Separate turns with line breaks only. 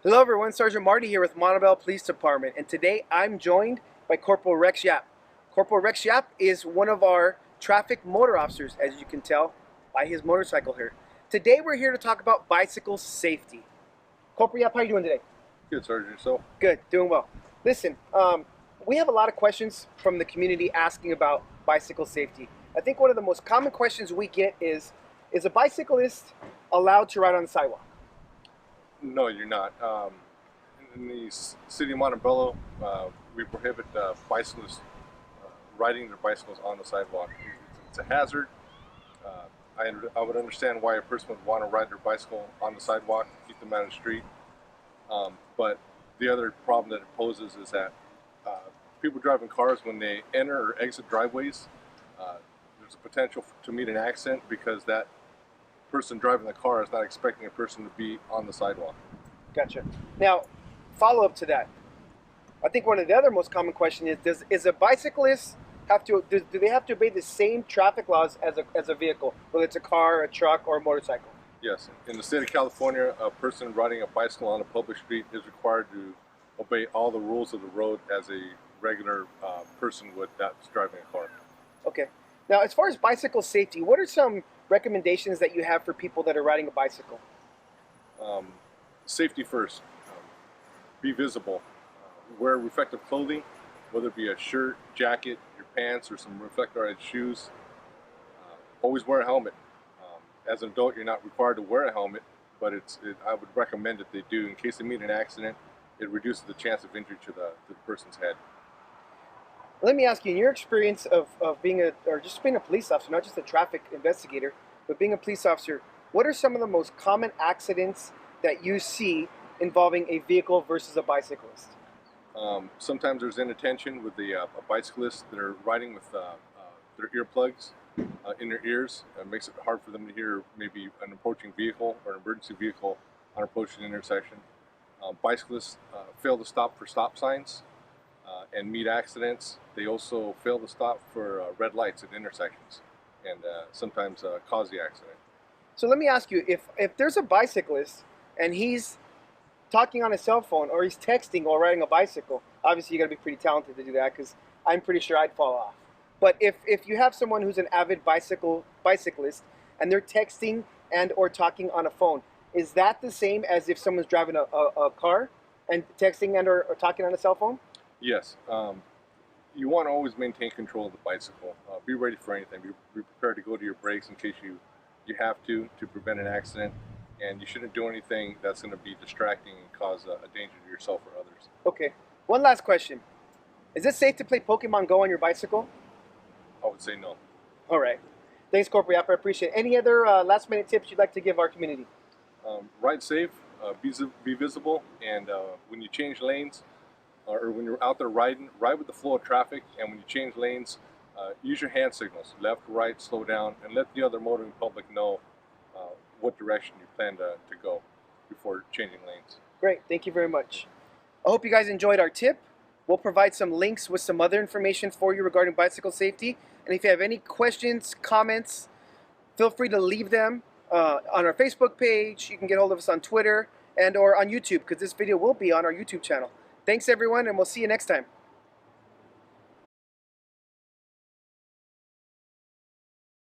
Hello everyone, Sergeant Marty here with Montebello Police Department, and today I'm joined by Corporal Rex Yap. Corporal Rex Yap is one of our traffic motor officers, as you can tell by his motorcycle here. Today we're here to talk about bicycle safety. Corporal Yap, how are you doing today?
Good, Sergeant. Yourself?
Good, doing well. Listen, we have a lot of questions from the community asking about bicycle safety. I think one of the most common questions we get is a bicyclist allowed to ride on the sidewalk?
No, you're not. In the city of Montebello, we prohibit bicyclists riding their bicycles on the sidewalk. It's a hazard. I would understand why a person would want to ride their bicycle on the sidewalk, keep them out of the street. But the other problem that it poses is that people driving cars, when they enter or exit driveways, there's a potential to meet an accident because that person driving the car is not expecting a person to be on the sidewalk.
Gotcha. Now, follow up to that. I think one of the other most common questions is a bicyclist do they have to obey the same traffic laws as a vehicle, whether it's a car, a truck, or a motorcycle?
Yes. In the state of California, a person riding a bicycle on a public street is required to obey all the rules of the road as a regular person would that's driving a car.
Okay. Now, as far as bicycle safety, what are some recommendations that you have for people that are riding a bicycle?
Safety first. Be visible. Wear reflective clothing, whether it be a shirt, jacket, your pants, or some reflectorized shoes. Always wear a helmet. As an adult, you're not required to wear a helmet, but I would recommend that they do. In case they meet an accident, it reduces the chance of injury to the person's head.
Let me ask you, in your experience of being a police officer, not just a traffic investigator, but being a police officer, what are some of the most common accidents that you see involving a vehicle versus a bicyclist?
Sometimes there's inattention with a bicyclist that are riding with their earplugs in their ears. It makes it hard for them to hear maybe an approaching vehicle or an emergency vehicle on approaching an intersection. Bicyclists fail to stop for stop signs and meet accidents. They also fail to stop for red lights at intersections and sometimes cause the accident.
So let me ask you, if there's a bicyclist and he's talking on his cell phone or he's texting while riding a bicycle, obviously you got to be pretty talented to do that because I'm pretty sure I'd fall off. But if you have someone who's an avid bicyclist and they're texting and or talking on a phone, is that the same as if someone's driving a car and texting and or talking on a cell phone?
Yes. You want to always maintain control of the bicycle. Be ready for anything. Be prepared to go to your brakes in case you have to prevent an accident. And you shouldn't do anything that's going to be distracting and cause a danger to yourself or others.
Okay. One last question. Is it safe to play Pokemon Go on your bicycle?
I would say no.
All right. Thanks, Corporal Yap. I appreciate it. Any other last-minute tips you'd like to give our community?
Ride safe, be visible, and when you change lanes or when you're out there riding, ride with the flow of traffic, and when you change lanes, use your hand signals, left, right, slow down, and let the other motoring public know what direction you plan to go before changing lanes.
Great. Thank you very much. I hope you guys enjoyed our tip. We'll provide some links with some other information for you regarding bicycle safety. And if you have any questions, comments, feel free to leave them on our Facebook page. You can get hold of us on Twitter and or on YouTube because this video will be on our YouTube channel. Thanks everyone, and we'll see you next time.